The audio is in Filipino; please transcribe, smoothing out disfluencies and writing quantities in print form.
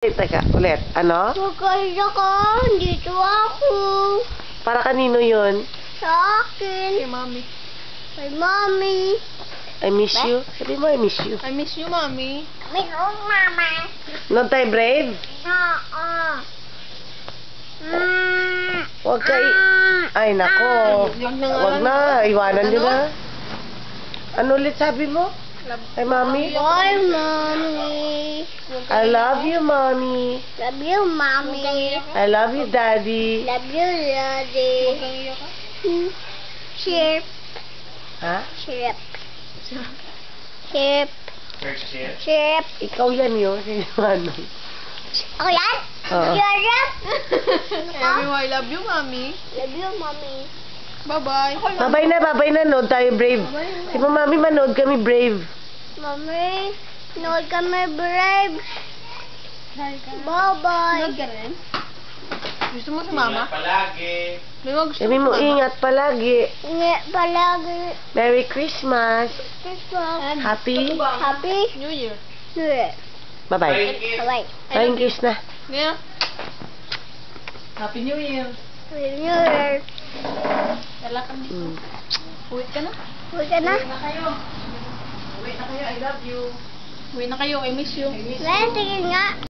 Teka, ulit. Ano? Magkaya ka, dito ako. Para kanino yun? Sa akin. Kay Mommy. Kay Mommy. I miss you. Sabi mo, I miss you. I miss you, Mommy. May mama. Not tayo brave? Oo. Huwag ka Ay, nako. Huwag na. Iwanan nyo na. Ano ulit sabi mo? Ay, Mommy? Bye, Mommy. I love you, Mommy. Love you, Mommy. I love you, Daddy. Love you, Daddy. Chirp. Ha? Chirp. Chirp. Chirp. Ikaw yan yun. Ano? Ako yan? Oo. Chirp. Sabi mo, I love you, Mommy. Love you, Mommy. Bye-bye. Babay na. Nood tayo, brave. Sabi mo, Mami, manood kami, brave. Mommy, nood kami brave. Bye-bye. Ka rin? Gusto mo si Mama? Palagi. Di ba gusto Sabi mo, si Mama? ingat palagi. Ingat palagi. Merry Christmas. Christmas. Happy. Happy New Year. New Year. Bye-bye. Bye-bye. Flying kiss na. Yeah. Happy New Year. Happy New Year. Dala ka dito. Uwi ka na. Uwi ka na? Uwi na kayo, I love you. Uwi na kayo, I miss you. Well, tingin nga.